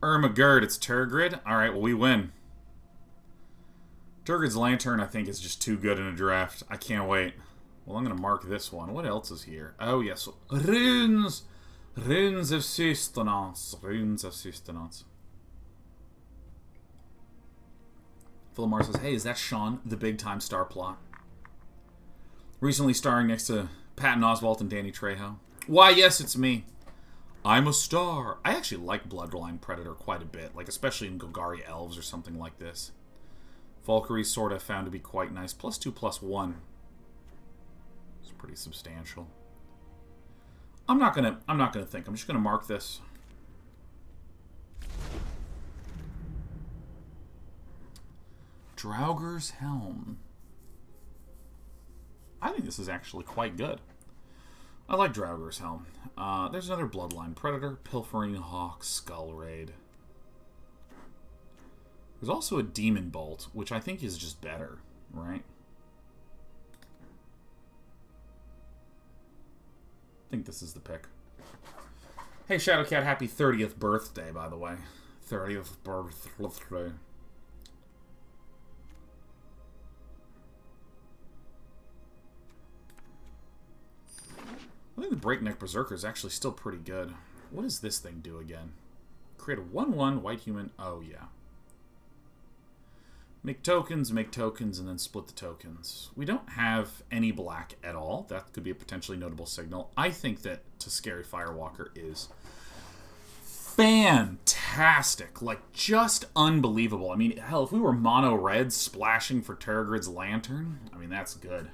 Ermagerd, it's Tergrid. Alright, well, we win. Tergrid's Lantern, I think, is just too good in a draft. I can't wait. Well, I'm going to mark this one. What else is here? Oh, yes. Runes! Runes of Sustenance. Runes of Sustenance. Philomar says, hey, is that Sean, the big-time star plot? Recently starring next to Patton Oswalt and Danny Trejo. Why, yes, it's me. I'm a star. I actually like Bloodline Predator quite a bit, like especially in Golgari Elves or something like this. Valkyrie Sword I found to be quite nice. +2/+1. It's pretty substantial. I'm not gonna think. I'm just gonna mark this. Draugr's Helm. I think this is actually quite good. I like Draugr's Helm. There's another Bloodline Predator, Pilfering Hawk, Skull Raid. There's also a Demon Bolt, which I think is just better, right? I think this is the pick. Hey, Shadowcat, happy 30th birthday, by the way. 30th birthday. I think the Breakneck Berserker is actually still pretty good. What does this thing do again? Create a 1/1 white human. Oh, yeah. Make tokens, and then split the tokens. We don't have any black at all. That could be a potentially notable signal. I think that Tuscari Firewalker is fantastic. Like, just unbelievable. I mean, hell, if we were mono red splashing for Tergrid's Lantern, I mean, that's good.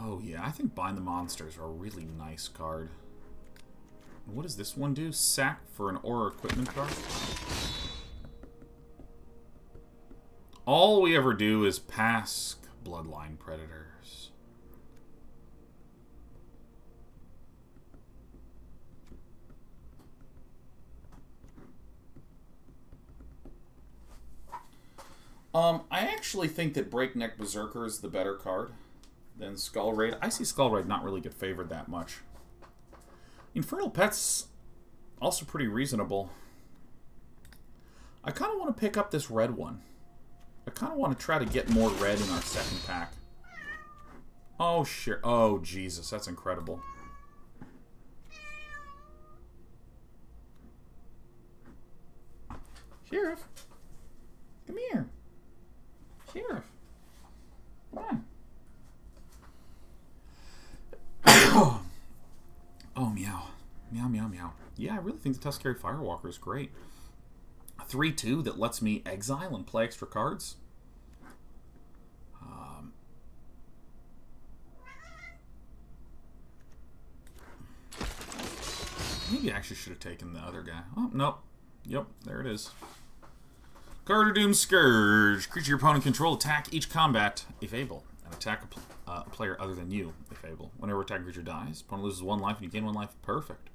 Oh, yeah, I think Bind the Monsters are a really nice card. What does this one do? Sack for an Aura Equipment card? All we ever do is pass Bloodline Predators. I actually think that Breakneck Berserker is the better card than Skull Raid. I see Skull Raid not really get favored that much. Infernal Pet's also pretty reasonable. I kind of want to pick up this red one. I kind of want to try to get more red in our second pack. Oh, sure. Oh, Jesus. That's incredible. Sheriff. Come here. Sheriff. Come on. Oh, meow. Meow, meow, meow. Yeah, I really think the Tuscari Firewalker is great. A 3/2 that lets me exile and play extra cards. Maybe I actually should have taken the other guy. Oh, nope. Yep, there it is. Carter Scourge. Creature your opponent control, attack each combat, if able. And attack a player other than you, if able. Whenever attack creature dies, opponent loses 1 life and you gain 1 life. Perfect.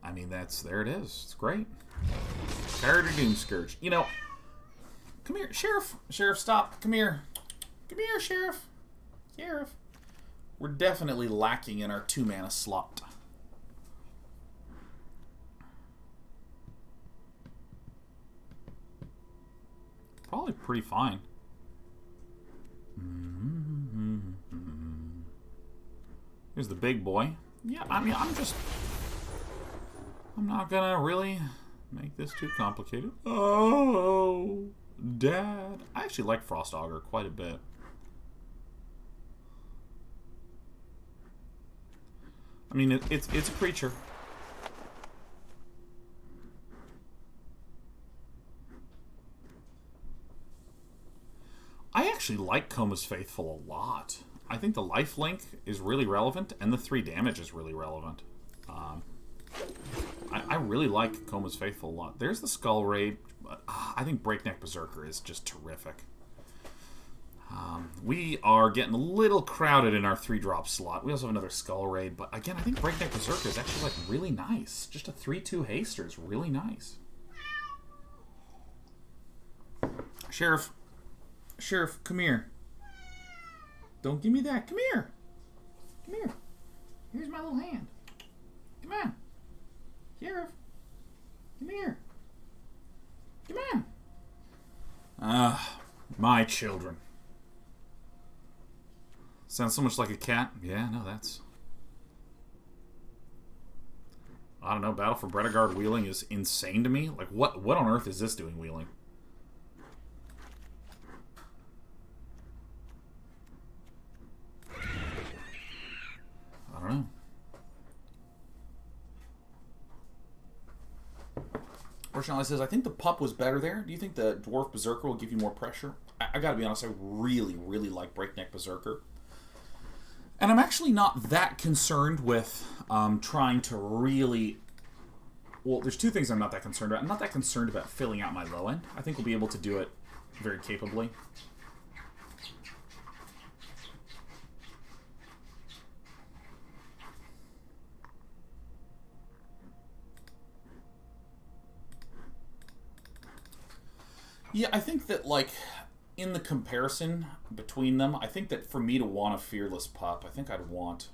I mean, there it is. It's great. Carter Scourge. You know, come here, Sheriff. Sheriff, stop. Come here. Come here, Sheriff. Sheriff. We're definitely lacking in our 2-mana slot. Probably pretty fine. Here's the big boy. Yeah, I mean, I'm not gonna really make this too complicated. Oh, Dad. I actually like Frost Augur quite a bit. I mean, it's a creature. I actually like Coma's Faithful a lot. I think the lifelink is really relevant, and the 3 damage is really relevant. I really like Coma's Faithful a lot. There's the Skull Raid, but I think Breakneck Berserker is just terrific. We are getting a little crowded in our 3-drop slot. We also have another Skull Raid, but again, I think Breakneck Berserker is actually like really nice. Just a 3/2 haster is really nice. Sheriff. Sheriff, come here. Don't give me that. Come here. Come here. Here's my little hand. Come on. Sheriff. Come here. Come on. My children. Sounds so much like a cat. Yeah, no, that's... I don't know, Battle for Bredegard wheeling is insane to me. Like, what on earth is this doing wheeling? I don't know. Roshanali says, I think the pup was better there. Do you think the Dwarf Berserker will give you more pressure? I gotta be honest, I really, really like Breakneck Berserker. And I'm actually not that concerned with trying to really... Well, there's two things I'm not that concerned about. I'm not that concerned about filling out my low end. I think we'll be able to do it very capably. Yeah, I think that, like, in the comparison between them, I think that for me to want a Fearless Pup, I think I'd want...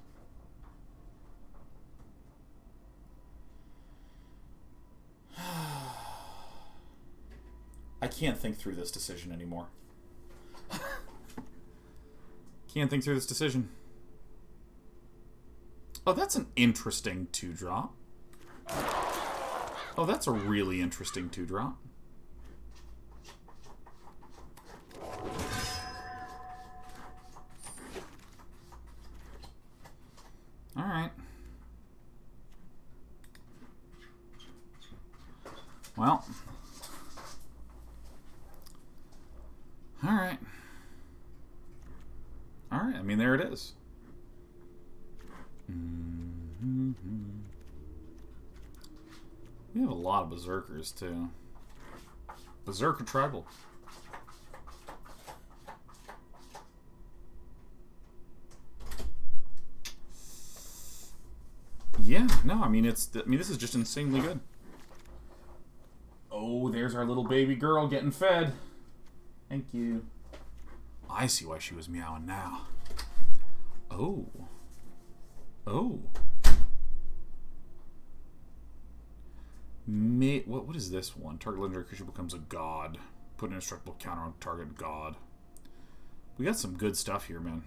I can't think through this decision anymore. Can't think through this decision. Oh, that's an interesting 2-drop. Oh, that's a really interesting 2-drop. Alright. Well. Alright. Alright, I mean, there it is. We have a lot of Berserkers, too. Berserker Tribal. Yeah, no, I mean, this is just insanely good. Oh, there's our little baby girl getting fed. Thank you. I see why she was meowing now. Oh. Oh. What is this one? Target legendary creature becomes a god. Put an indestructible counter on target god. We got some good stuff here, man.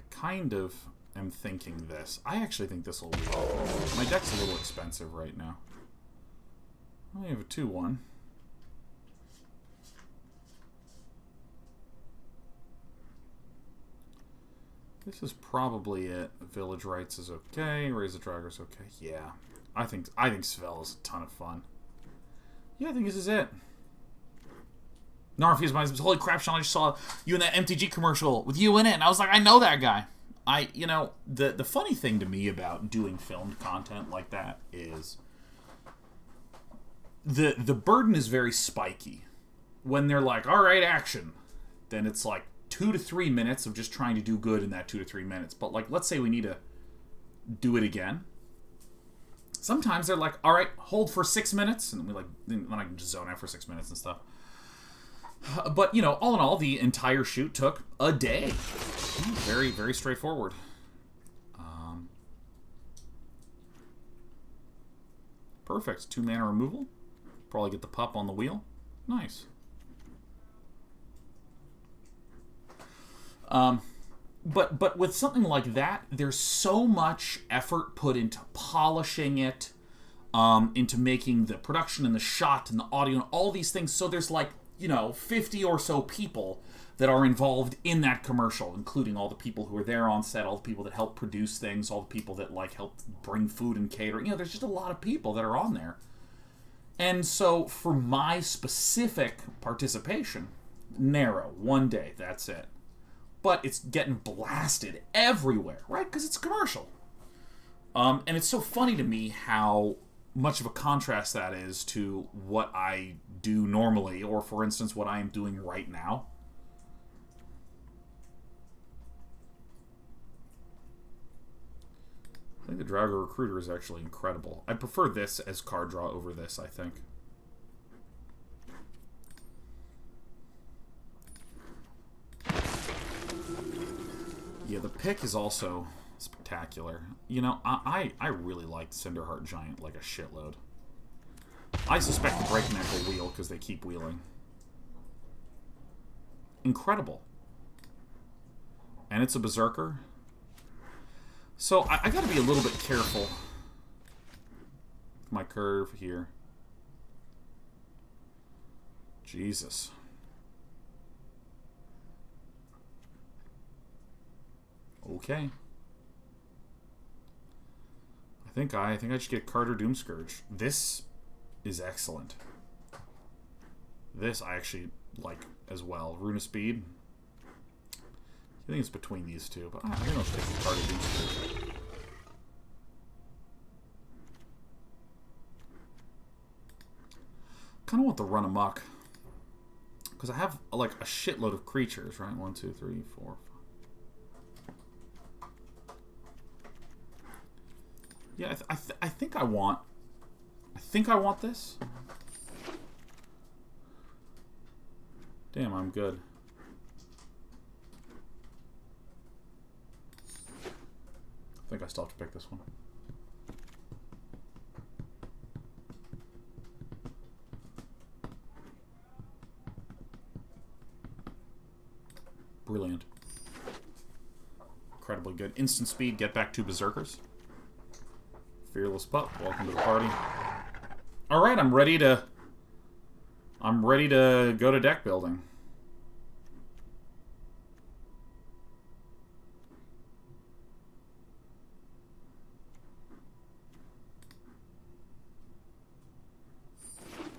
Kind of am thinking this. I actually think this will be... My deck's a little expensive right now. I only have a 2-1. This is probably it. Village Rites is okay. Raise the Dragger's okay. Yeah. I think Svel is a ton of fun. Yeah, I think this is it. Narf is my... Holy crap, Sean, I just saw you in that MTG commercial with you in it, and I was like, I know that guy. You know, the funny thing to me about doing filmed content like that is the burden is very spiky. When they're like, all right, action, then it's like 2 to 3 minutes of just trying to do good in that 2 to 3 minutes. But, like, let's say we need to do it again. Sometimes they're like, all right, hold for 6 minutes, and then I can just zone out for 6 minutes and stuff. But, you know, all in all, the entire shoot took a day. Very, very straightforward. Perfect. 2 mana removal. Probably get the pup on the wheel. Nice. But with something like that, there's so much effort put into polishing it, into making the production and the shot and the audio and all these things. So there's like, you know, 50 or so people that are involved in that commercial, including all the people who are there on set, all the people that help produce things, all the people that, like, help bring food and catering. You know, there's just a lot of people that are on there. And so for my specific participation, narrow. One day, that's it. But it's getting blasted everywhere, right? Because it's commercial. And it's so funny to me how much of a contrast that is to what I do normally, or for instance, what I am doing right now. I think the Drago Recruiter is actually incredible. I prefer this as card draw over this, I think. Yeah, the pick is also spectacular. You know, I really like Cinderheart Giant like a shitload. I suspect the Breakneck will wheel because they keep wheeling. Incredible. And it's a Berserker. So I gotta be a little bit careful with my curve here. Jesus. Okay. I think I should get Carter Doomscourge. This is excellent. This I actually like as well. Rune of Speed. I think it's between these two, but I think I'll take the Carter Doomscourge. Kind of want the run amok because I have like a shitload of creatures, right? 1, 2, 3, 4, 5. Yeah, I think I want this. Damn, I'm good. I think I still have to pick this one. Brilliant. Incredibly good. Instant speed, get back 2 Berserkers. Fearless Pup, welcome to the party. Alright, I'm ready to go to deck building.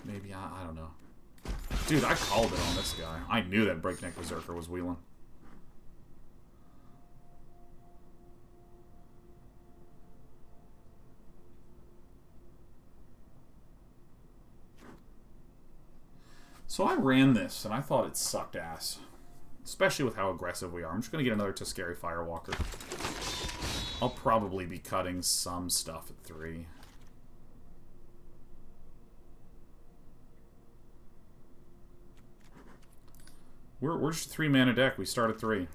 Maybe, I don't know. Dude, I called it on this guy. I knew that Breakneck Berserker was wheeling. So I ran this, and I thought it sucked ass. Especially with how aggressive we are. I'm just going to get another Tuscari Firewalker. I'll probably be cutting some stuff at 3. We're just a 3-mana deck. We start at 3.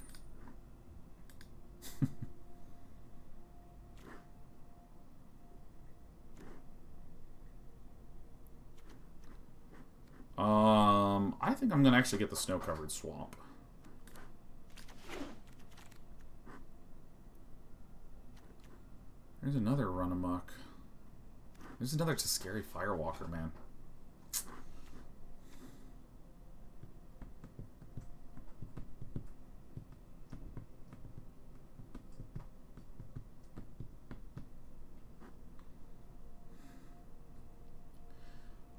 I think I'm going to actually get the Snow-Covered Swamp. There's another Run Amok. There's another Tuscari Firewalker, man.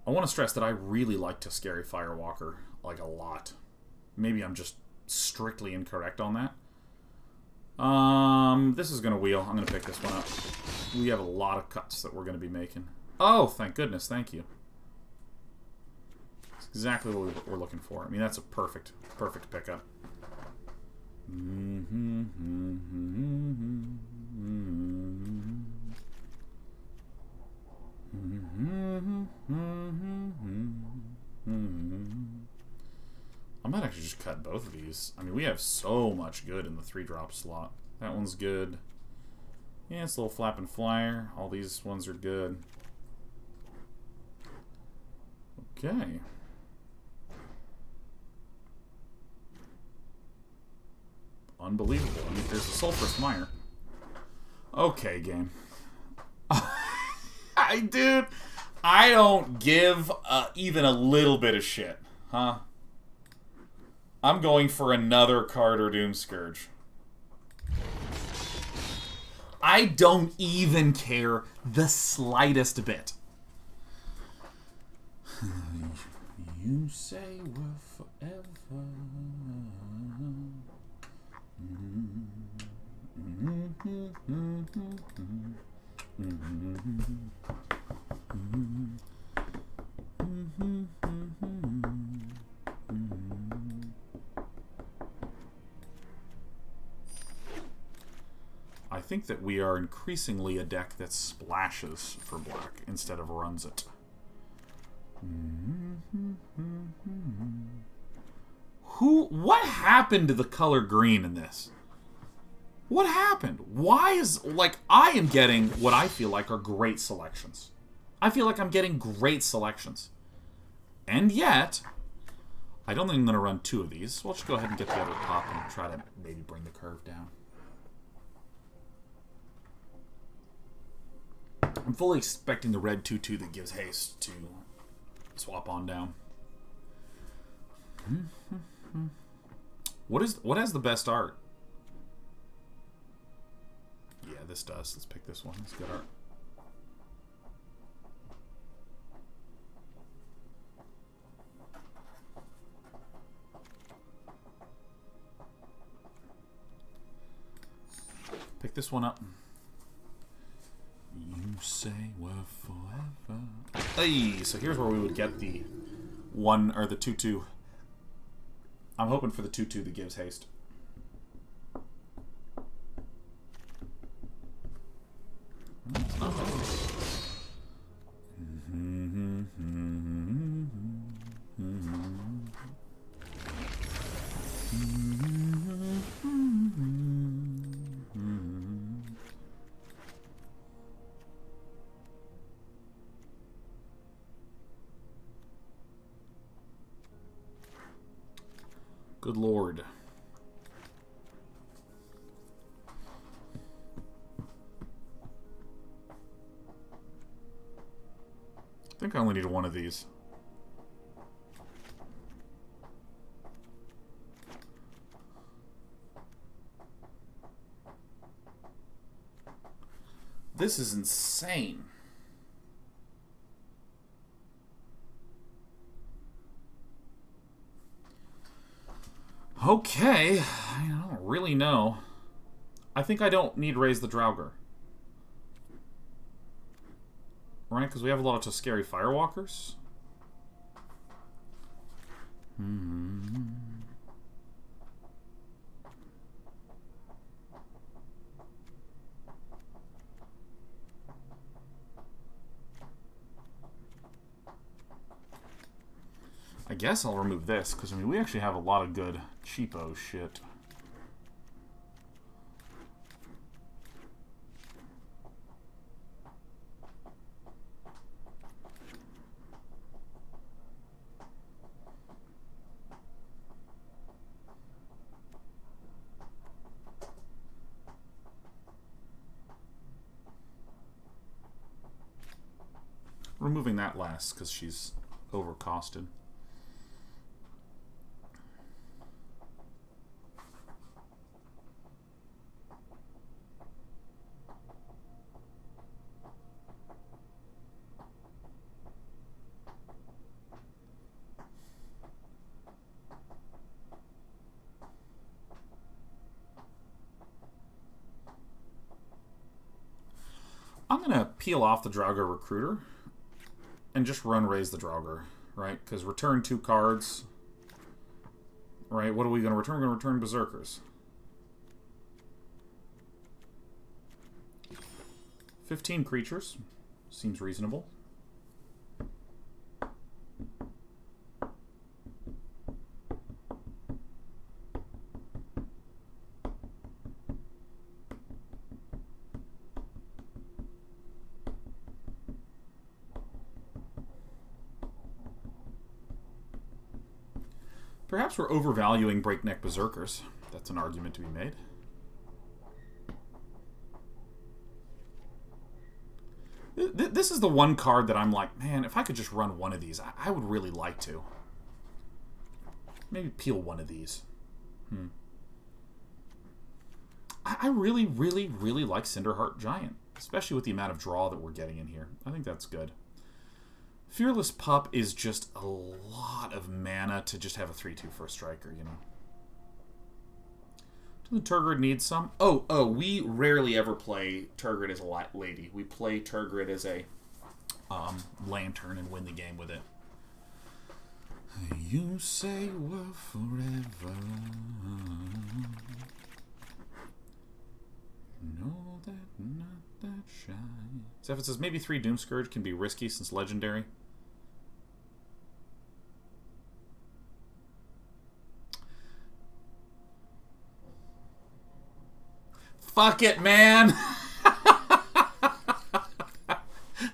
I want to stress that I really like Tuscari Firewalker, like a lot. Maybe I'm just strictly incorrect on that. This is going to wheel. I'm going to pick this one up. We have a lot of cuts that we're going to be making. Oh, thank goodness. Thank you. That's exactly what we're looking for. I mean, that's a perfect pickup. I might actually just cut both of these. I mean, we have so much good in the 3-drop slot. That one's good. Yeah, it's a little Flap and Flyer. All these ones are good. Okay. Unbelievable. I mean, there's a Sulphurous Mire. Okay, game. Dude, I don't give even a little bit of shit, huh? I'm going for another Carter Doomscourge. I don't even care the slightest bit. You say we're forever. I think that we are increasingly a deck that splashes for black instead of runs it. What happened to the color green in this? What happened? Why is, like, I am getting what I feel like are great selections. I feel like I'm getting great selections. And yet, I don't think I'm going to run 2 of these. So I'll just go ahead and get the other pop and try to maybe bring the curve down. I'm fully expecting the red 2/2 that gives haste to swap on down. What has the best art? Yeah, this does. Let's pick this one. It's good art. Pick this one up. You say we're forever. Hey, so here's where we would get the 1 or the 2/2. I'm hoping for the 2/2 that gives haste. That's not bad. Good Lord. I think I only need 1 of these. This is insane. Okay, I don't really know. I think I don't need Raise the Draugr. Right, because we have a lot of scary Firewalkers. I guess I'll remove this, because I mean, we actually have a lot of good cheapo shit. Removing that last, because she's overcosted. I'm going to peel off the Draugr Recruiter and just run Raise the Draugr, right? Because return 2 cards, right? What are we going to return? We're going to return Berserkers. 15 creatures. Seems reasonable. Perhaps we're overvaluing Breakneck Berserkers. That's an argument to be made. This is the one card that I'm like, man, if I could just run 1 of these, I would really like to. Maybe peel 1 of these. I really, really, really like Cinderheart Giant, especially with the amount of draw that we're getting in here. I think that's good. Fearless Pup is just a lot of mana to just have a 3/2 for a striker, you know. Doesn't Tergrid need some? Oh, we rarely ever play Tergrid as a lady. We play Tergrid as a lantern and win the game with it. You say we're forever. No, that not that shy. Zephyr says maybe 3 Doom Scourge can be risky since legendary. Fuck it, man.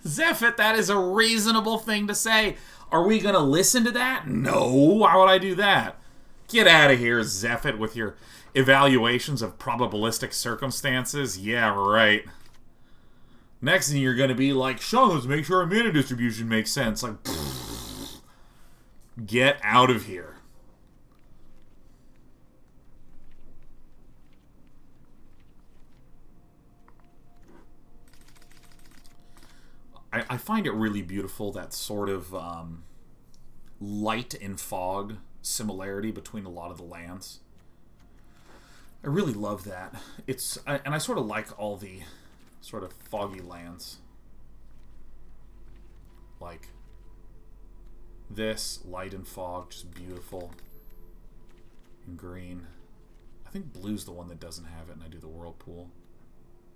Zephit, that is a reasonable thing to say. Are we going to listen to that? No. Why would I do that? Get out of here, Zephit, with your evaluations of probabilistic circumstances. Yeah, right. Next thing you're going to be like, Sean, let's make sure our mana distribution makes sense. Like, pfft. Get out of here. I find it really beautiful, that sort of light and fog similarity between a lot of the lands. I really love that. And I sort of like all the sort of foggy lands. Like this, light and fog, just beautiful. And green. I think blue's the one that doesn't have it, and I do the whirlpool.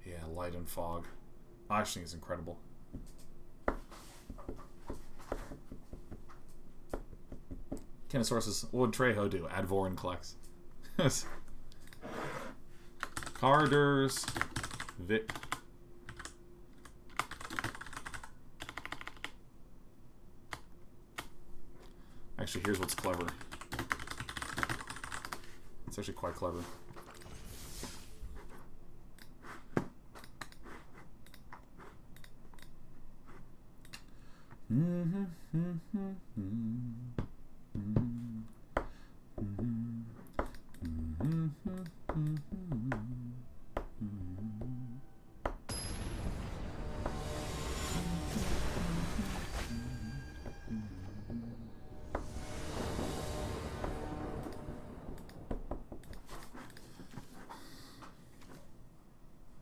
Yeah, light and fog. I just think it's incredible. Kenosaurus says, what would Trejo do? Add Vorin Klex. Carders. Vic. Actually, here's what's clever. It's actually quite clever.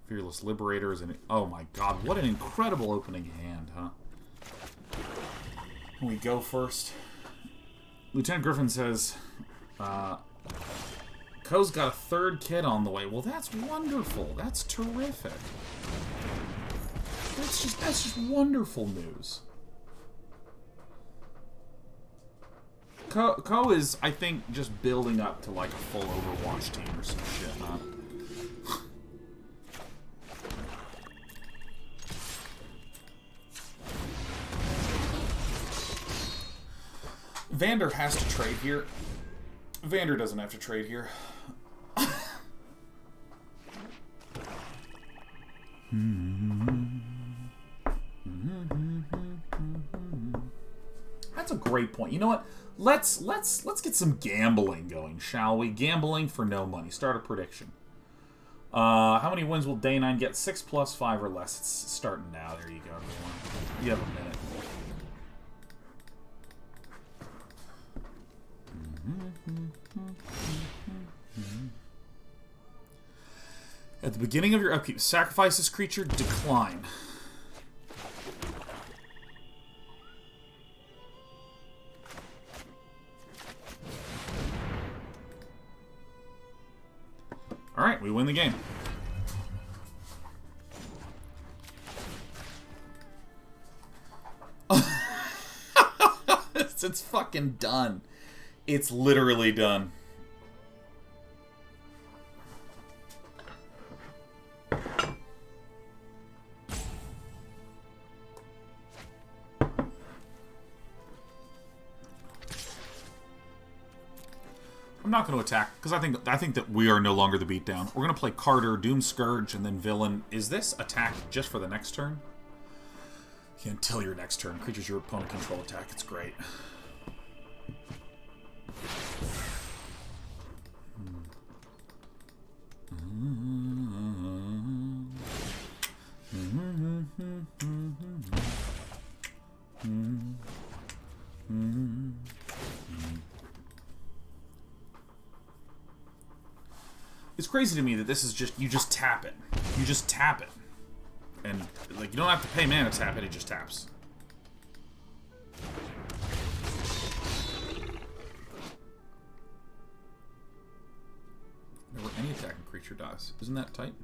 Fearless Liberators, and oh my god, what an incredible opening hand, huh? We go first. Lieutenant Griffin says, Ko's got a 3rd kid on the way. Well, that's wonderful. That's terrific. That's just wonderful news. Ko is, I think, just building up to like a full Overwatch team or some shit, huh? Vander has to trade here. Vander doesn't have to trade here. That's a great point. You know what? Let's get some gambling going, shall we? Gambling for no money. Start a prediction. How many wins will Day 9 get? 6 plus 5 or less. It's starting now. There you go, everyone. You have a minute. At the beginning of your upkeep, sacrifice this creature, decline. Alright, we win the game. It's fucking done. It's literally done. I'm not going to attack because I think that we are no longer the beatdown. We're going to play Carter, Doom Scourge, and then Villain. Is this attack just for the next turn? Yeah, until your next turn. Creatures your opponent control attack. It's great. It's crazy to me that this is just, you just tap it. You just tap it. And, like, you don't have to pay mana to tap it, it just taps. Never any attacking creature dies. Isn't that tight?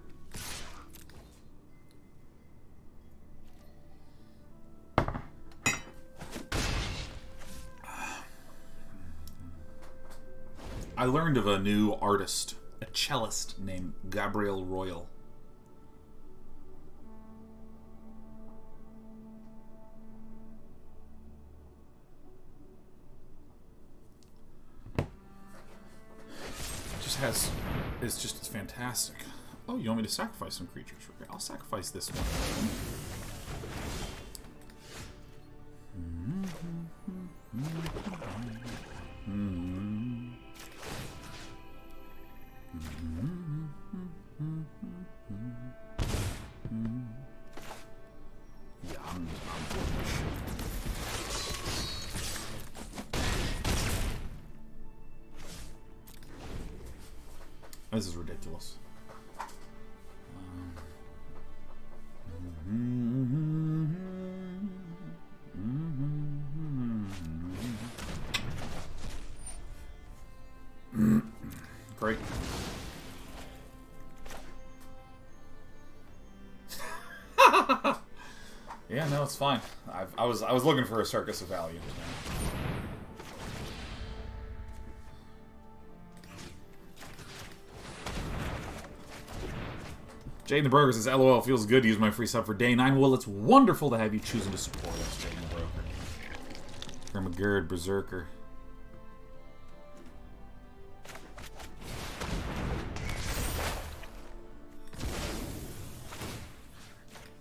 I learned of a new artist, a cellist named Gabriel Royal. It's fantastic. Oh, you want me to sacrifice some creatures? Okay, I'll sacrifice this one. Yeah, I'm doing this shit. This is ridiculous. Great. Yeah, no, it's fine. I was looking for a circus of value. Jay the Broker says, LOL, feels good to use my free sub for day 9. Well, it's wonderful to have you choosing to support us, Jay the Broker. From a Gerd Berserker.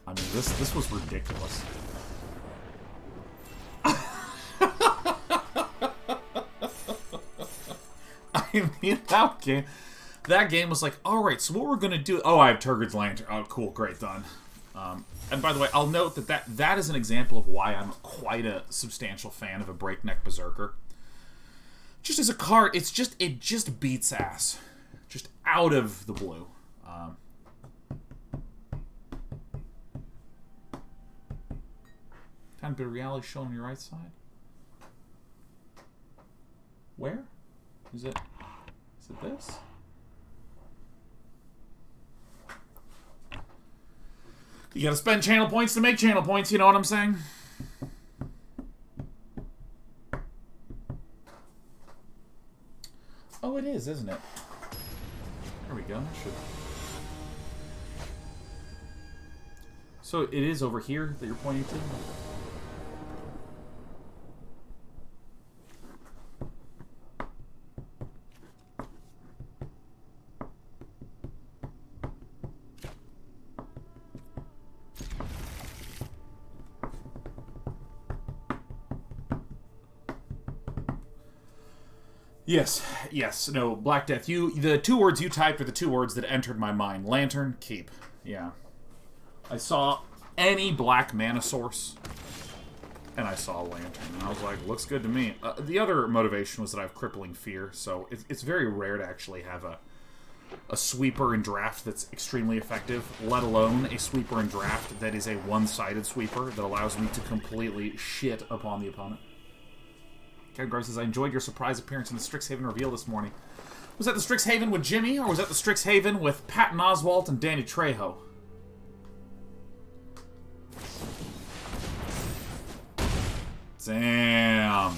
I mean, this was ridiculous. I mean, that game was like, alright, so what we're going to do... Oh, I have Tergrid's Lantern. Oh, cool, great, done. And by the way, I'll note that is an example of why I'm quite a substantial fan of a Breakneck Berserker. Just as a card, it just beats ass. Just out of the blue. Tiny bit of reality shown on your right side. Where? Is it this? You gotta spend channel points to make channel points, you know what I'm saying? Oh, it is, isn't it? There we go. So it is over here that you're pointing to? Yes. No, Black Death. The two words you typed are the two words that entered my mind. Lantern, keep. Yeah. I saw any black mana source, and I saw a Lantern, and I was like, looks good to me. The other motivation was that I have Crippling Fear, so it's very rare to actually have a sweeper in draft that's extremely effective, let alone a sweeper in draft that is a one-sided sweeper that allows me to completely shit upon the opponent. Kevgar says, I enjoyed your surprise appearance in the Strixhaven reveal this morning. Was that the Strixhaven with Jimmy, or was that the Strixhaven with Patton Oswalt and Danny Trejo? Damn.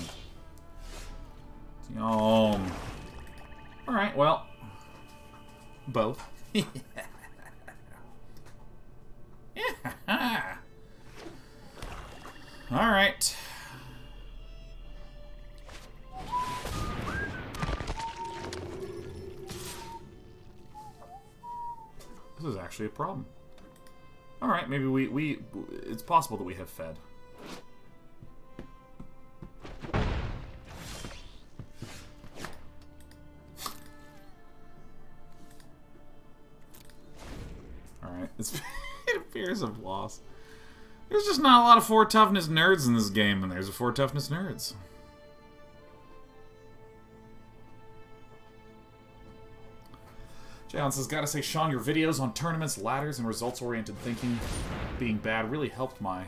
Alright, well. Both. Yeah. Alright. This is actually a problem. Alright, maybe it's possible that we have fed. Alright, it appears I've lost. There's just not a lot of 4 toughness nerds in this game, and there's a 4 toughness nerds. Jalen says, gotta say, Sean, your videos on tournaments, ladders, and results-oriented thinking being bad really helped my...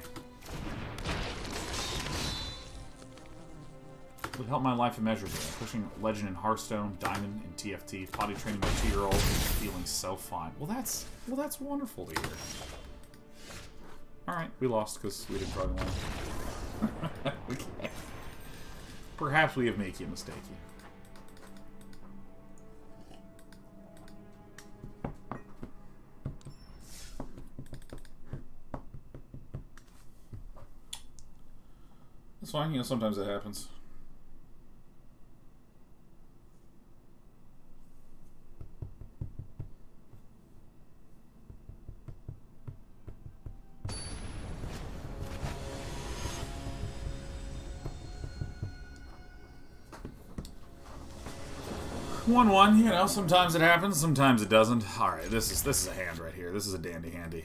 would help my life immeasurably. Pushing Legend in Hearthstone, Diamond in TFT, potty training my 2-year-old, and feeling so fine. Well, that's wonderful to hear. Alright, we lost because we didn't draw the line. Okay. Perhaps we have made you a mistake. It's fine, you know, sometimes that happens. One, you know, sometimes it happens, sometimes it doesn't. Alright, this is a hand right here. This is a dandy handy.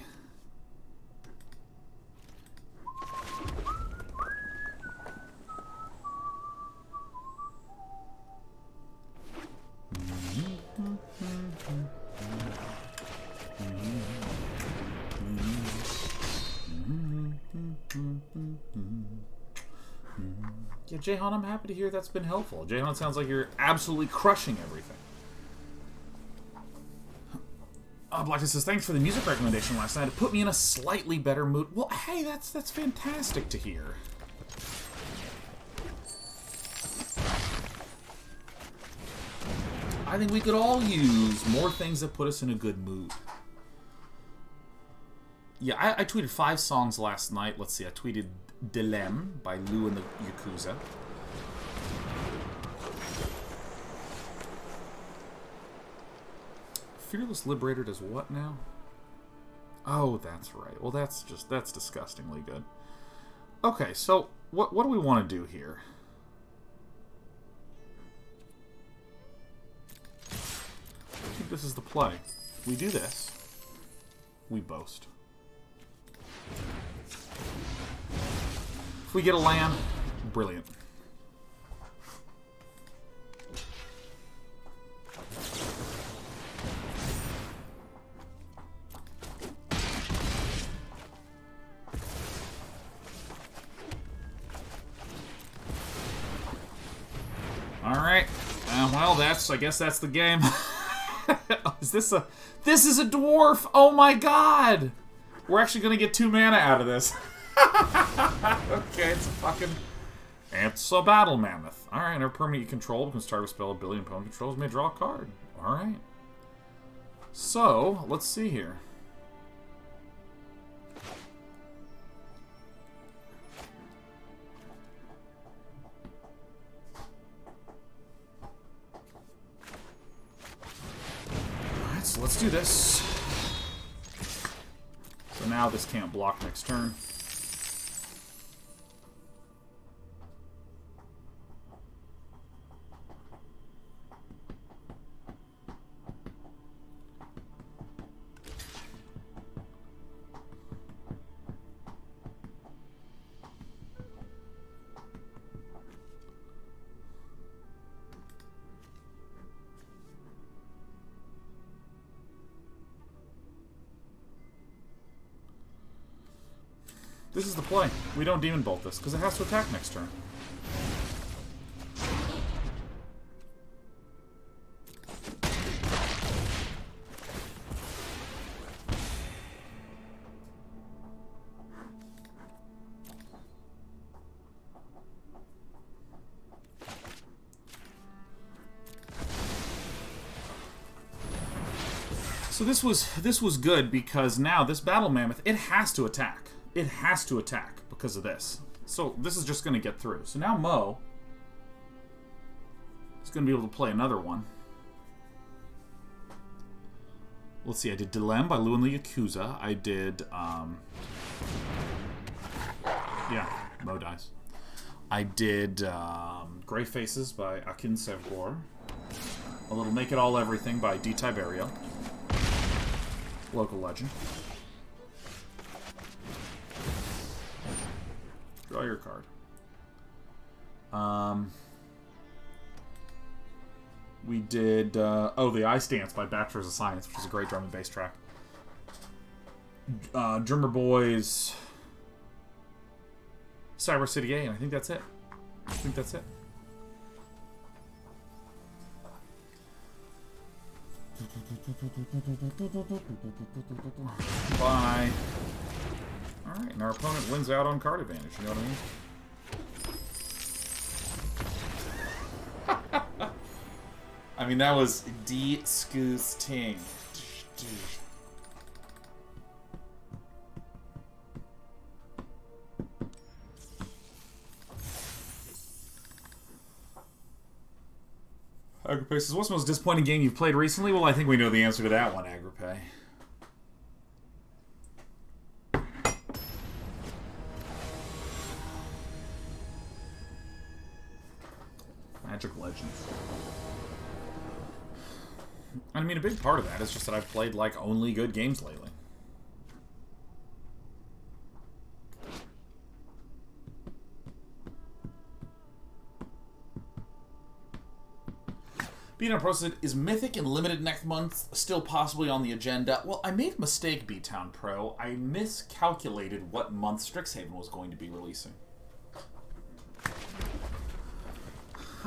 Yeah, Jayhan, I'm happy to hear that's been helpful. Jayhan, sounds like you're absolutely crushing everything. Blackness says, thanks for the music recommendation last night. It put me in a slightly better mood. Well, hey, that's fantastic to hear. I think we could all use more things that put us in a good mood. Yeah, I tweeted 5 songs last night. Let's see, I tweeted Dilem by Lou and the Yakuza. Fearless Liberator does what now? Oh, that's right. Well, that's disgustingly good. Okay, so what do we want to do here? I think this is the play. We do this. We boast. If we get a land, brilliant. Alright. Well, I guess that's the game. This is a dwarf! Oh my god! We're actually gonna get 2 mana out of this. Okay, it's a battle mammoth. Alright, our permanent you control becomes target spell ability and opponent controls may draw a card. Alright. So, let's see here. Alright, so let's do this. So now this can't block next turn. This is the play. We don't Demon Bolt this, because it has to attack next turn. So this was good because now this Battle Mammoth, it has to attack. It has to attack because of this. So this is just going to get through. So now Mo is going to be able to play another one. Let's see, I did Dilem by Lou and the Yakuza. I did, yeah, Mo dies. I did Grey Faces by Akin Sevgor. A little Make It All Everything by D. Tiberio. Local legend. Draw your card. We did, the Ice Dance by Bachelors of Science, which is a great drum and bass track. Drummer Boys, Cyber City A, and I think that's it. Bye. Alright, and our opponent wins out on card advantage, you know what I mean? I mean, that was disgusting. Agropay says, what's the most disappointing game you've played recently? Well, I think we know the answer to that one, Agropay. Magic Legends. I mean, a big part of that is just that I've played, like, only good games lately. Beatdown Pro said, is Mythic and Limited next month still possibly on the agenda? Well, I made a mistake, Beatdown Pro. I miscalculated what month Strixhaven was going to be releasing.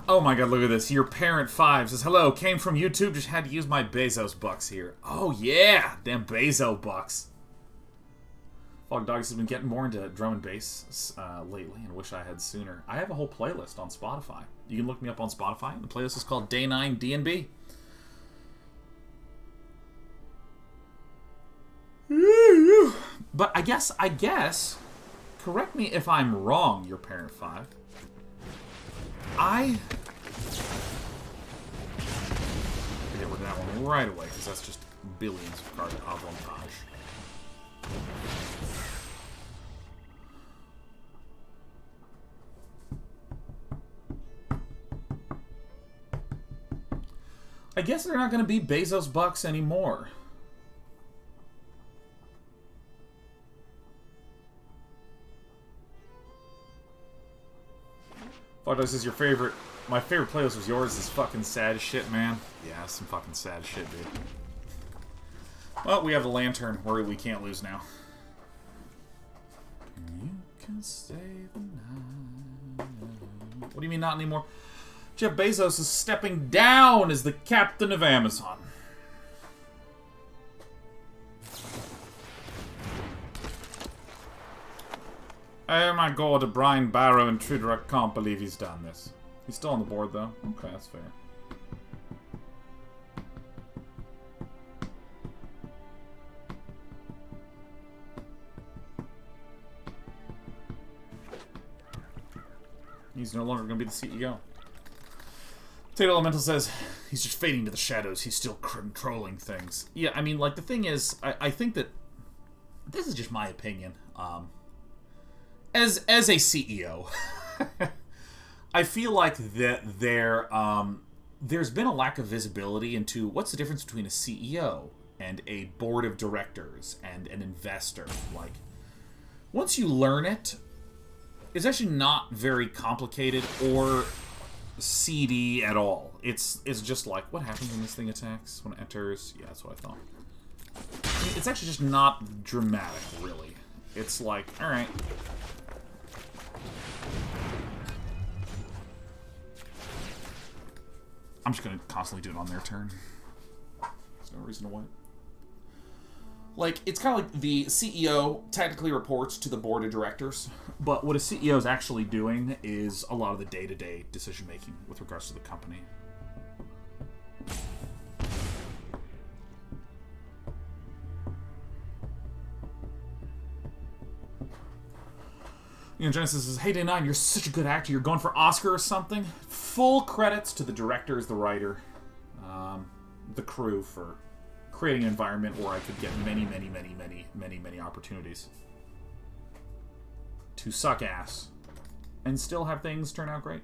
Oh my god, look at this. Your Parent 5 says, hello, came from YouTube, just had to use my Bezos bucks here. Oh yeah, damn Bezo bucks. Fog Dogs has been getting more into drum and bass lately, and wish I had sooner. I have a whole playlist on Spotify. You can look me up on Spotify. The playlist is called Day 9 D&B. But I guess, correct me if I'm wrong, Your Parent 5. I get rid of that one right away, because that's just billions of card avantage. I guess they're not going to be Bezos bucks anymore. Fuck, this is your favorite. My favorite playlist was yours. This fucking sad shit, man. Yeah, some fucking sad shit, dude. Well, we have the lantern where we can't lose now. You can stay the night. What do you mean not anymore? Jeff Bezos is stepping down as the captain of Amazon. Oh my god, Brian Barrow intruder, I can't believe he's done this. He's still on the board though. Okay, that's fair. He's no longer going to be the CEO. Potato Elemental says, he's just fading to the shadows. He's still controlling things. Yeah, I mean, like, the thing is, I think that this is just my opinion. As a CEO, I feel like that there's been a lack of visibility into what's the difference between a CEO and a board of directors and an investor. Like, once you learn it, it's actually not very complicated or seedy at all. It's just like, what happens when this thing attacks? When it enters? Yeah, that's what I thought. I mean, it's actually just not dramatic, really. It's like, alright. I'm just going to constantly do it on their turn. There's no reason to wait. Like, it's kind of like the CEO technically reports to the board of directors, but what a CEO is actually doing is a lot of the day-to-day decision-making with regards to the company. You know, Genesis says, hey, Day 9, you're such a good actor. You're going for Oscar or something? Full credits to the directors, the writer, the crew for creating an environment where I could get many opportunities to suck ass and still have things turn out great.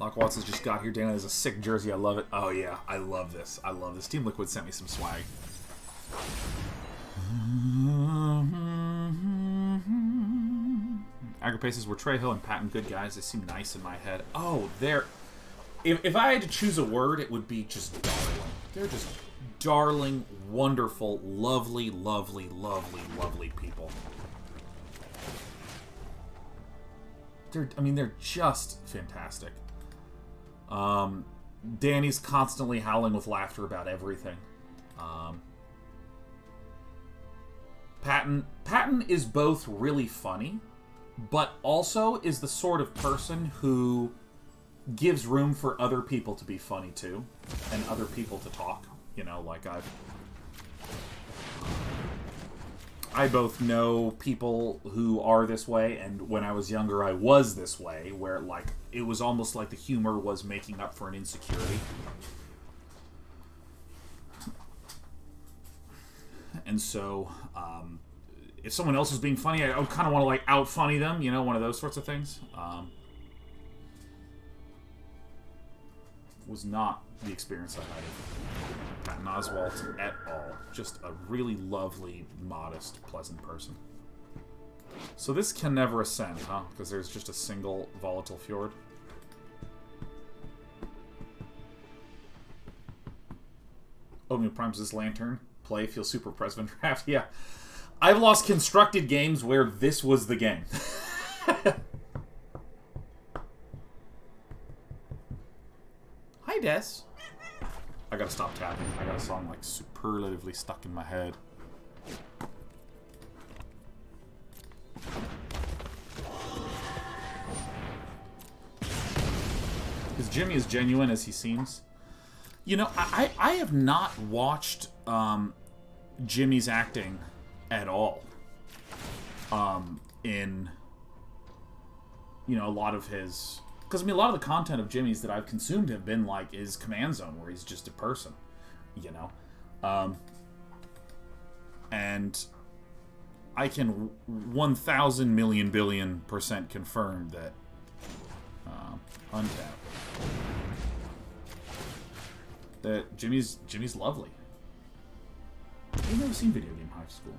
Lock Watts has just got here. Dana is a sick jersey. I love it. Oh yeah, I love this. I love this. Team Liquid sent me some swag. Aggro Paces were Trejo and Patton good guys. They seem nice in my head. Oh, they're... If I had to choose a word, it would be just darling. They're just darling, wonderful, lovely, lovely, lovely, lovely people. They're just fantastic. Danny's constantly howling with laughter about everything. Patton is both really funny, but also is the sort of person who gives room for other people to be funny too, and other people to talk. You know, like I both know people who are this way, and when I was younger I was this way, where like it was almost like the humor was making up for an insecurity. And so, if someone else was being funny, I would kind of want to like out-funny them, you know, one of those sorts of things. Was not the experience I had with Patton Oswalt at all. Just a really lovely, modest, pleasant person. So this can never ascend, huh? Because there's just a single volatile fjord. Oatmeal Prime's this lantern. Play, feel super President Draft. Yeah. I've lost constructed games where this was the game. Hi, Des. I gotta stop tapping. I got a song like superlatively stuck in my head. Is Jimmy as genuine as he seems? You know, I have not watched Jimmy's acting at all. In, you know, a lot of his... Because, I mean, a lot of the content of Jimmy's that I've consumed have been, like, his Command Zone, where he's just a person, you know? And I can 1,000 million billion% confirm that Untapped. That Jimmy's lovely. You've never seen Video Game High School.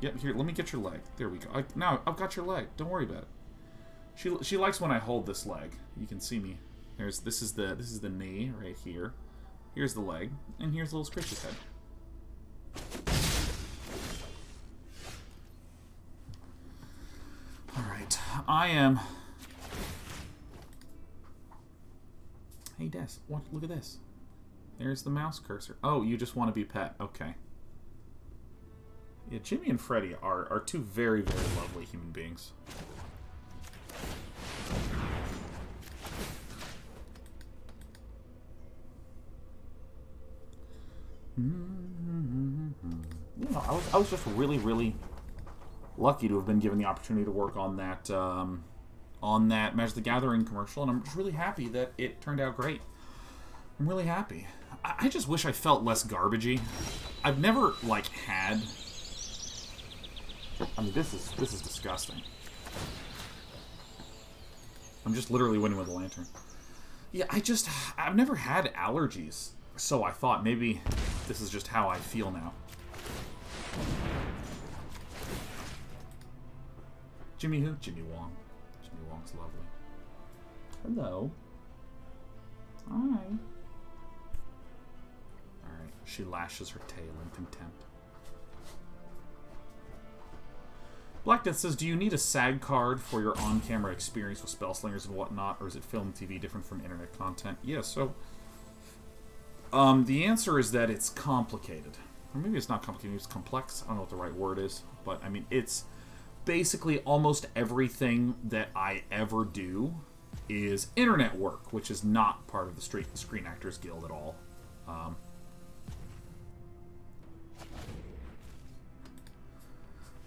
Yep, here, let me get your leg. There we go. Now, I've got your leg. Don't worry about it. She likes when I hold this leg. You can see me. This is the knee right here. Here's the leg, and here's little Scritch's head. Alright, I am... Hey, Des, look at this. There's the mouse cursor. Oh, you just want to be pet. Okay. Yeah, Jimmy and Freddy are two very, very lovely human beings. You know, I was just really, really lucky to have been given the opportunity to work on that Magic the Gathering commercial, and I'm just really happy that it turned out great. I'm really happy. I just wish I felt less garbagey. I've never like had. I mean, this is disgusting. I'm just literally winning with a lantern. Yeah, I've never had allergies, so I thought maybe this is just how I feel now. Jimmy who? Jimmy Wong. Jimmy Wong's lovely. Hello. Hi. Alright, she lashes her tail in contempt. Black Death says, do you need a SAG card for your on-camera experience with spell slingers and whatnot, or is it film TV different from internet content? Yeah, so the answer is that it's complicated. Or maybe it's not complicated, it's complex. I don't know what the right word is, but I mean, it's basically almost everything that I ever do is internet work, which is not part of the Screen Actors Guild at all.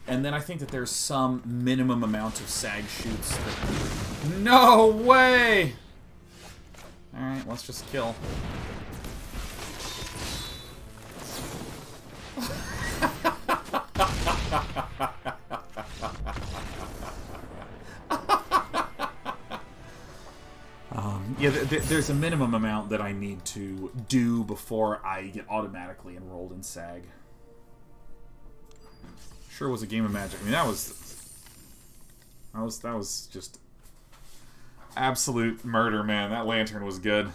And then I think that there's some minimum amount of SAG shoots that... No way! Alright, let's just kill. Yeah, there's a minimum amount that I need to do before I get automatically enrolled in SAG. Sure was a game of Magic. I mean, that was just absolute murder, man. That lantern was good.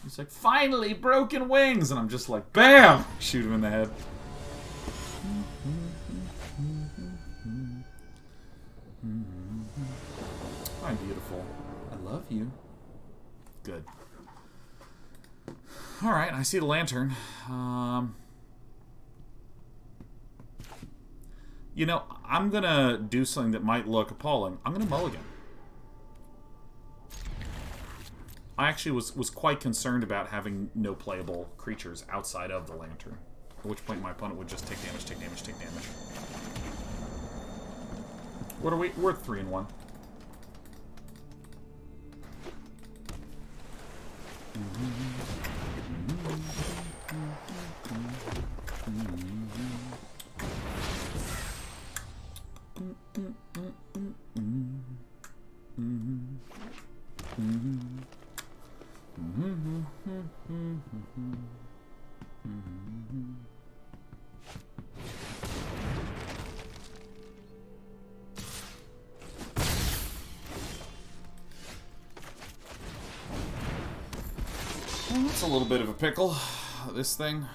He's like, finally, broken wings! And I'm just like, BAM! Shoot him in the head. I'm beautiful. I love you. Good. Alright, I see the lantern. You know, I'm gonna do something that might look appalling. I'm gonna mulligan. I actually was quite concerned about having no playable creatures outside of the lantern. At which point my opponent would just take damage, take damage, take damage. What are we? We're 3-1. It's a little bit of a pickle, this thing.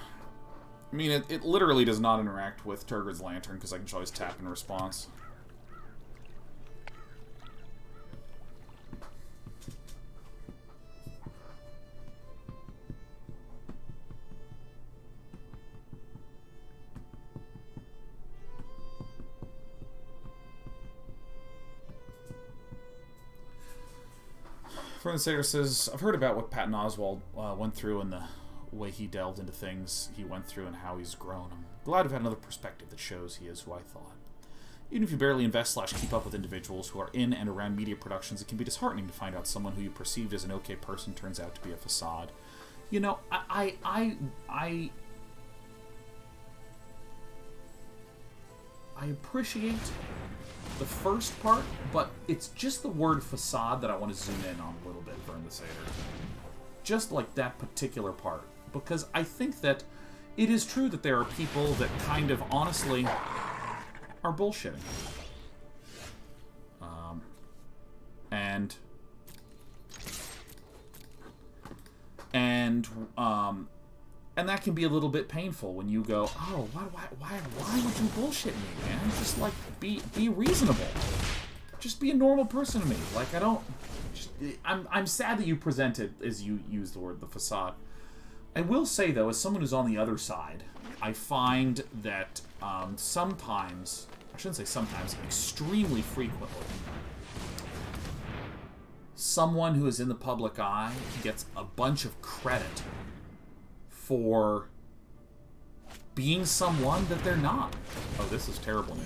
I mean, it literally does not interact with Tergrid's Lantern, because I can just always tap in response. Friend Sager says, I've heard about what Patton Oswalt went through and the way he delved into things he went through and how he's grown. I'm glad I've had another perspective that shows he is who I thought. Even if you barely invest / keep up with individuals who are in and around media productions, it can be disheartening to find out someone who you perceived as an okay person turns out to be a facade. You know, I appreciate the first part, but it's just the word facade that I want to zoom in on a little bit, Vern the Satyr. Just like that particular part. Because I think that it is true that there are people that kind of honestly are bullshitting. And that can be a little bit painful when you go, oh, why would you bullshit me, man? Just like be reasonable. Just be a normal person to me. Like I'm sad that you presented as you use the word the facade. I will say though, as someone who's on the other side, I find that sometimes, I shouldn't say sometimes, extremely frequently, someone who is in the public eye gets a bunch of credit for being someone that they're not. Oh, this is terrible news.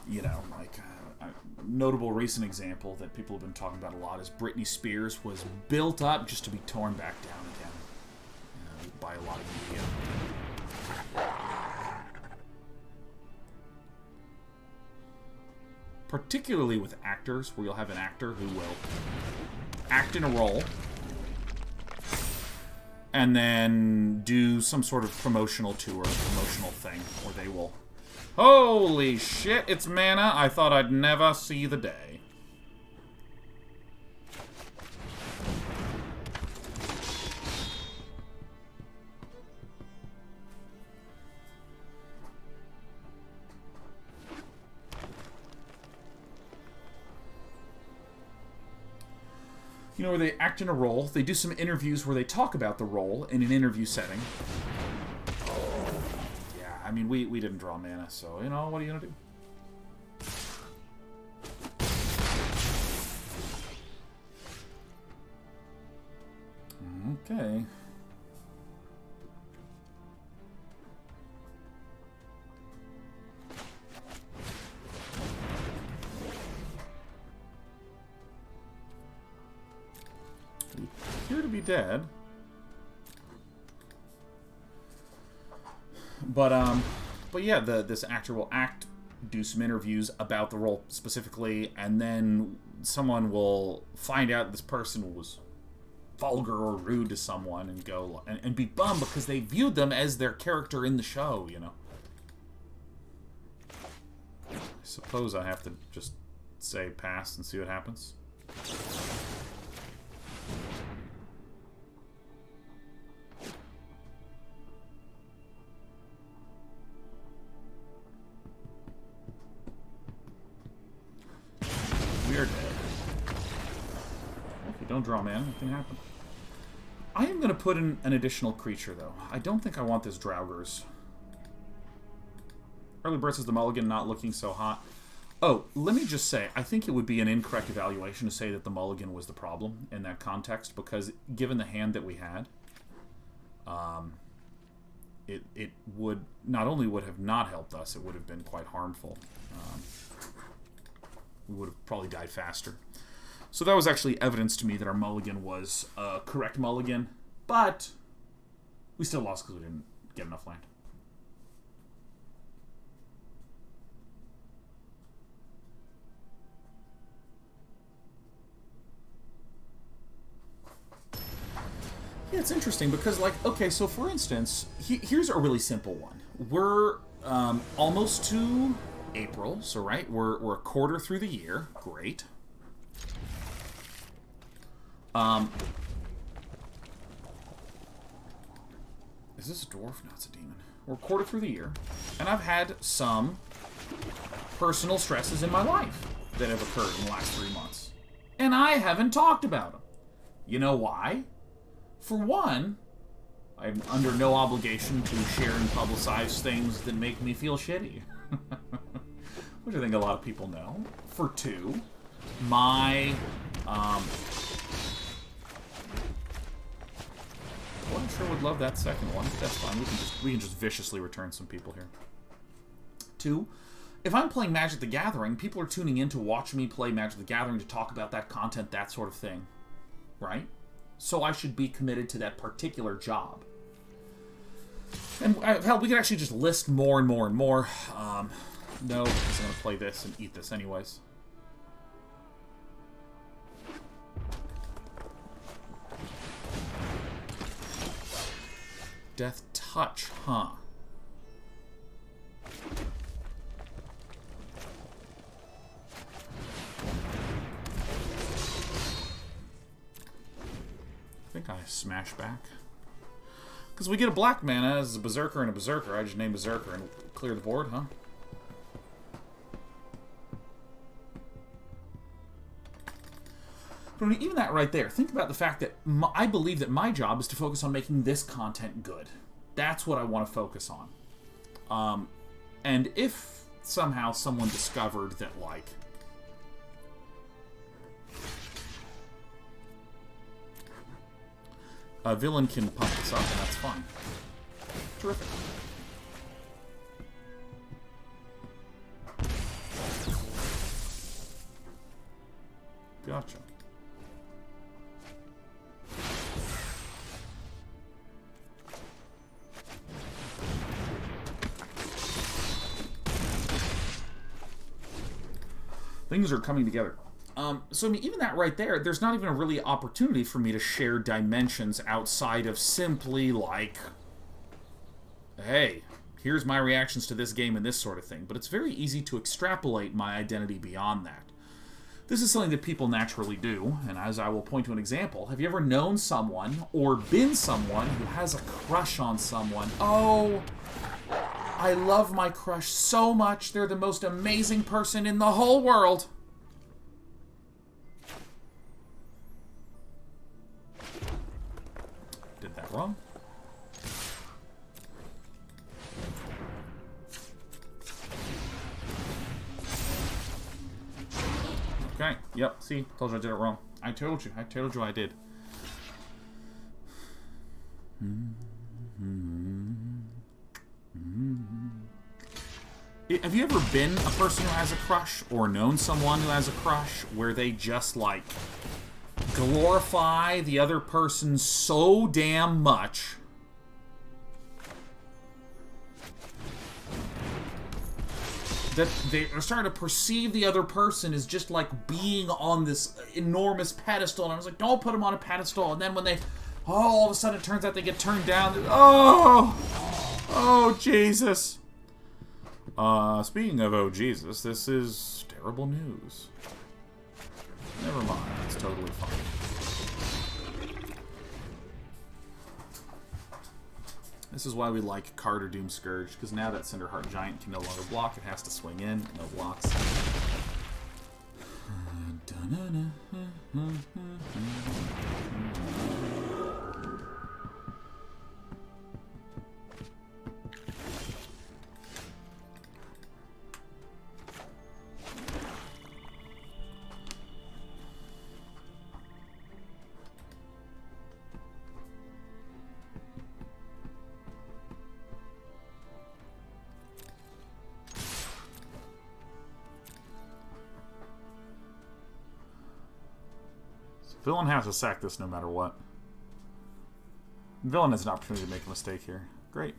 You know, like a notable recent example that people have been talking about a lot is Britney Spears was built up just to be torn back down again. By a lot of media. Particularly with actors, where you'll have an actor who will act in a role and then do some sort of promotional tour, promotional thing, where they will, holy shit, it's mana, I thought I'd never see the day. You know, where they act in a role, they do some interviews where they talk about the role in an interview setting. Yeah, I mean, we didn't draw mana, so, you know, what are you gonna do? Okay. Appear to be dead, but yeah, this actor will do some interviews about the role specifically, and then someone will find out this person was vulgar or rude to someone and go and be bummed because they viewed them as their character in the show, you know. I suppose I have to just say pass and see what happens. We are dead. If you don't draw mana, nothing happens. I am going to put in an additional creature, though. I don't think I want this Draugrs. Early Birth is the mulligan not looking so hot. Oh, let me just say, I think it would be an incorrect evaluation to say that the mulligan was the problem in that context, because given the hand that we had, it would not only would have not helped us, it would have been quite harmful. We would have probably died faster. So that was actually evidence to me that our mulligan was a correct mulligan, but we still lost because we didn't get enough land. Yeah, it's interesting because, like, okay, so for instance, here's a really simple one. We're almost to April, so right, we're a quarter through the year. Great. Is this a dwarf? No, it's a demon. We're a quarter through the year, and I've had some personal stresses in my life that have occurred in the last 3 months. And I haven't talked about them. You know why? For one, I'm under no obligation to share and publicize things that make me feel shitty. Which I think a lot of people know. For two, my... Well, I'm sure would love that second one. That's fine. We can just viciously return some people here. Two, if I'm playing Magic the Gathering, people are tuning in to watch me play Magic the Gathering, to talk about that content, that sort of thing. Right? So I should be committed to that particular job. And, hell, we could actually just list more and more and more. No, because I'm going to play this and eat this anyways. Death Touch, huh? I think I smash back. Because we get a black mana as a Berserker and a Berserker. I just name Berserker and clear the board, huh? But I mean, even that right there, think about the fact that I believe that my job is to focus on making this content good. That's what I want to focus on. And if somehow someone discovered that, like, a villain can pump this up, and that's fine. Terrific. Gotcha. Things are coming together. So I mean, even that right there, there's not even a really opportunity for me to share dimensions outside of simply like, hey, here's my reactions to this game and this sort of thing. But it's very easy to extrapolate my identity beyond that. This is something that people naturally do, and as I will point to an example, have you ever known someone or been someone who has a crush on someone? Oh, I love my crush so much. They're the most amazing person in the whole world. Did that wrong? Okay, yep, see, told you I did it wrong. I told you I did. Have you ever been a person who has a crush, or known someone who has a crush, where they just, like, glorify the other person so damn much that they are starting to perceive the other person as just like being on this enormous pedestal. And I was like, don't put them on a pedestal. And then when they, all of a sudden it turns out they get turned down. Oh, Jesus. Speaking of oh, Jesus, this is terrible news. Never mind, it's totally fine. This is why we like Carter Doom Scourge, because now that Cinderheart Giant can no longer block, it has to swing in, no blocks. Villain has to sack this no matter what. Villain has an opportunity to make a mistake here. Great.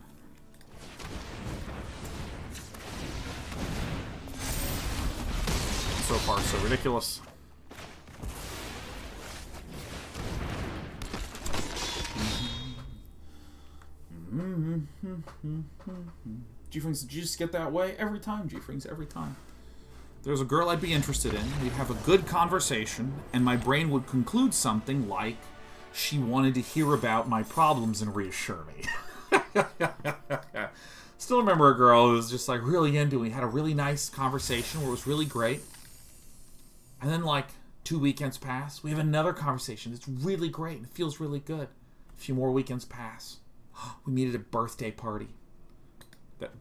So far, so ridiculous. G-Frings, did you just get that way? Every time, G-Frings, every time. There's a girl I'd be interested in, we'd have a good conversation, and my brain would conclude something like she wanted to hear about my problems and reassure me. Still remember a girl who was just like really into it. We had a really nice conversation where it was really great. And then like 2 weekends pass, we have another conversation that's really great and it feels really good. A few more weekends pass. We meet at a birthday party.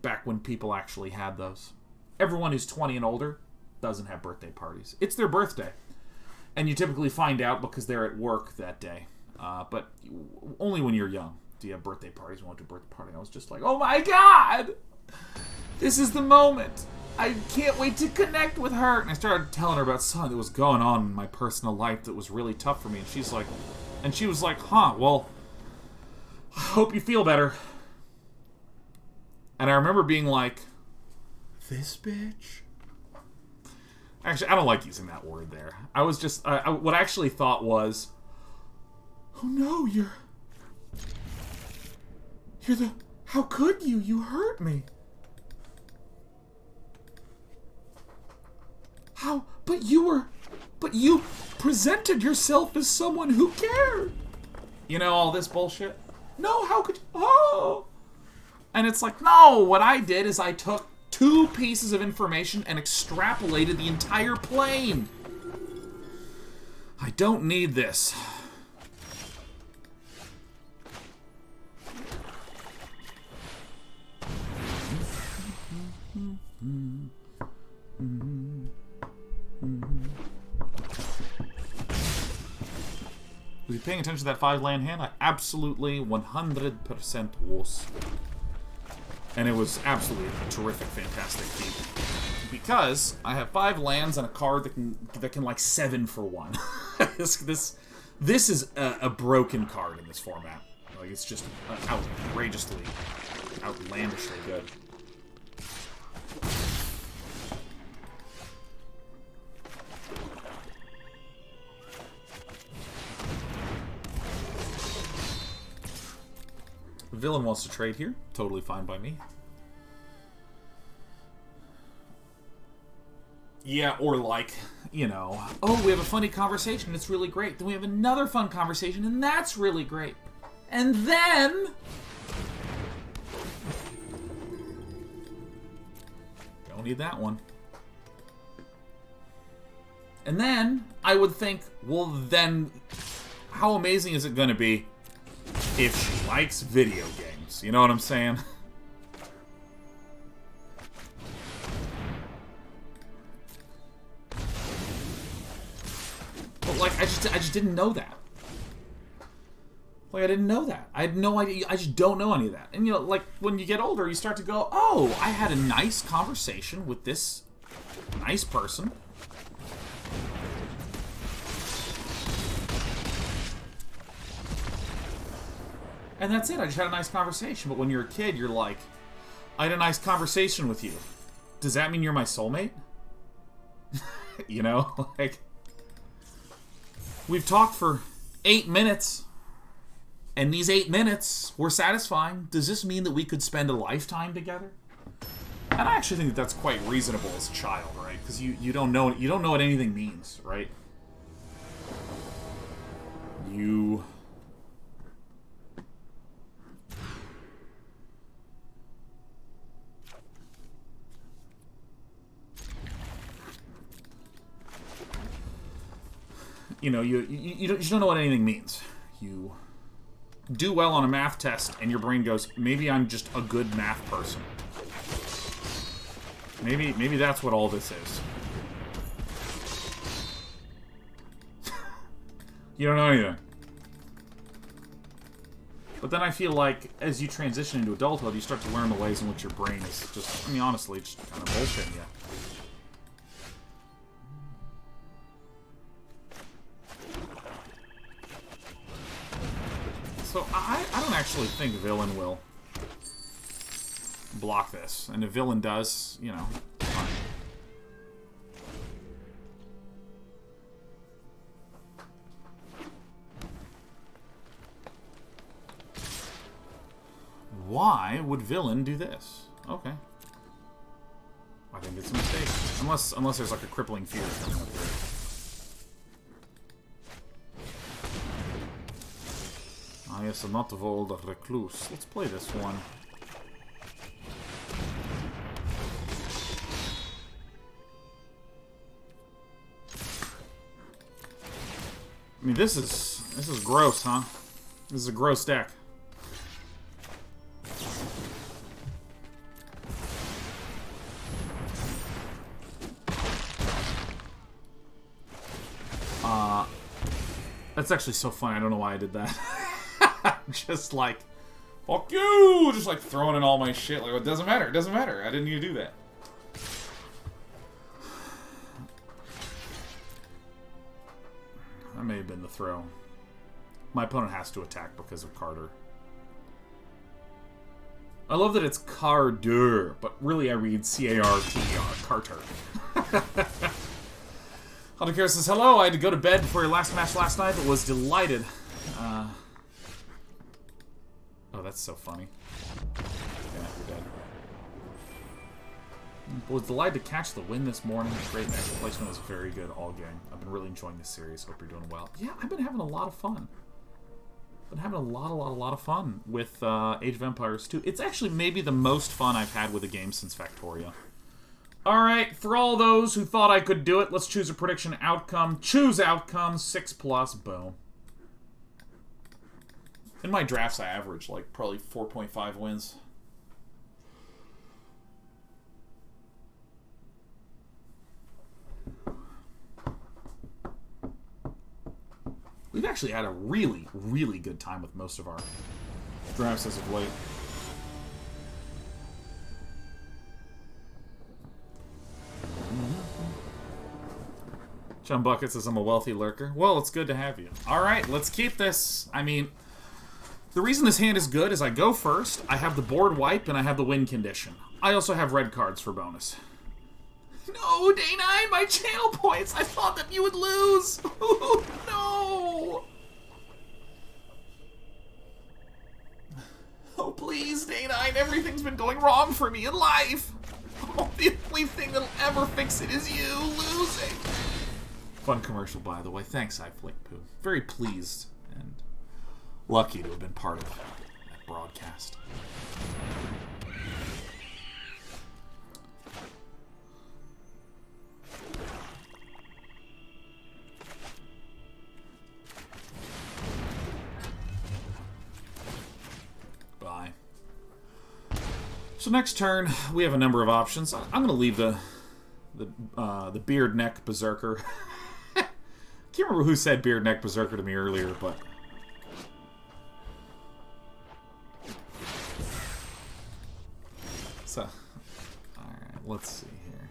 Back when people actually had those. Everyone who's 20 and older doesn't have birthday parties. It's their birthday. And you typically find out because they're at work that day. But only when you're young do you have birthday parties. We went to a birthday party and I was just like, oh my God! This is the moment! I can't wait to connect with her! And I started telling her about something that was going on in my personal life that was really tough for me. And she was like, huh, well, I hope you feel better. And I remember being like, this bitch? Actually, I don't like using that word there. I was just... what I actually thought was... Oh no, you're the... How could you? You hurt me. How? But you presented yourself as someone who cared. You know, all this bullshit? No, how could you... Oh! And it's like, no, what I did is I took 2 pieces of information and extrapolated the entire plane. I don't need this. Was he paying attention to that 5-land hand? I absolutely 100% was. And it was absolutely a terrific, fantastic feat. Because I have 5 lands and a card that can like 7 for 1. This is a broken card in this format. Like it's just outrageously, outlandishly good. Villain wants to trade here. Totally fine by me. Yeah, or like, you know, oh, we have a funny conversation, it's really great. Then we have another fun conversation, and that's really great. And then... Don't need that one. And then, I would think, well then, how amazing is it going to be if she likes video games? You know what I'm saying? But like, I just didn't know that. Like, I didn't know that. I had no idea. I just don't know any of that. And you know, like, when you get older, you start to go, oh, I had a nice conversation with this nice person. And that's it. I just had a nice conversation. But when you're a kid, you're like, I had a nice conversation with you. does that mean you're my soulmate? You know, like, we've talked for 8 minutes, and these 8 minutes were satisfying. Does this mean that we could spend a lifetime together? And I actually think that that's quite reasonable as a child, right? Because you don't know what anything means, right? You know, you don't know what anything means. You do well on a math test, and your brain goes, maybe I'm just a good math person. Maybe that's what all this is. You don't know anything. But then I feel like, as you transition into adulthood, you start to learn the ways in which your brain is just, I mean, honestly, just kind of bullshitting you. So I don't actually think Villain will block this. And if Villain does, you know, fine. Why would Villain do this? Okay. I think it's a mistake. Unless there's like a crippling fear coming up here. Ah, yes, a not vol the recluse. Let's play this one. I mean, this is gross, huh? This is a gross deck. That's actually so funny. I don't know why I did that. Just like, fuck you! Just like throwing in all my shit. Like, it doesn't matter. It doesn't matter. I didn't need to do that. That may have been the throw. My opponent has to attack because of Carter. I love that it's Carter, but really I read C-A-R-T-E-R. Carter. Aldecare says, hello, I had to go to bed before your last match last night, but was delighted. Oh, that's so funny. Yeah, you're dead. But was delighted to catch the win this morning. Great match. The placement was very good all game. I've been really enjoying this series. Hope you're doing well. Yeah, I've been having a lot of fun. Been having a lot of fun with Age of Empires 2. It's actually maybe the most fun I've had with a game since Factoria. Alright, for all those who thought I could do it, let's choose a prediction outcome. Choose outcome, 6+, boom. In my drafts, I average like probably 4.5 wins. We've actually had a really, really good time with most of our drafts as of late. John Bucket says, I'm a wealthy lurker. Well, it's good to have you. Alright, let's keep this. I mean, the reason this hand is good is I go first, I have the board wipe, and I have the win condition. I also have red cards for bonus. No, Day9, my channel points! I thought that you would lose! No! Oh, please, Day9, everything's been going wrong for me in life! Oh, the only thing that'll ever fix it is you losing! Fun commercial, by the way. Thanks, iFlickPoo. Very pleased and lucky to have been part of that broadcast. Bye. So next turn, we have a number of options. I'm going to leave the beard neck berserker. I can't remember who said beard neck berserker to me earlier, but so alright, let's see here.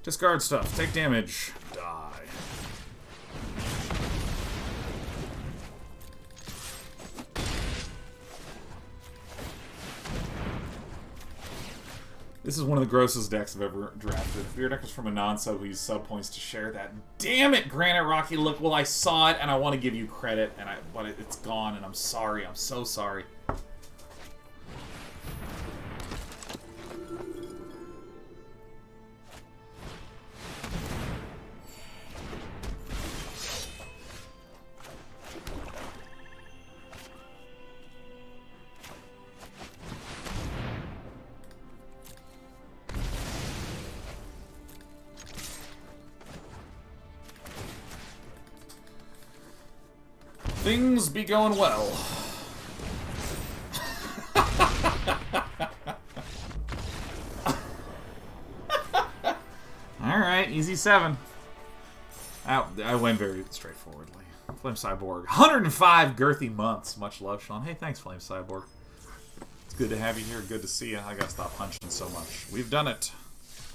Discard stuff, take damage, die. This is one of the grossest decks I've ever drafted. If your deck is from a non-sub who used sub points to share that. Damn it, Granite Rocky. Look, well, I saw it, and I want to give you credit, but it's gone, and I'm sorry. I'm so sorry. Things be going well. Alright, easy 7. I went very straightforwardly. Flame Cyborg. 105 girthy months. Much love, Sean. Hey, thanks, Flame Cyborg. It's good to have you here. Good to see you. I gotta stop punching so much. We've done it.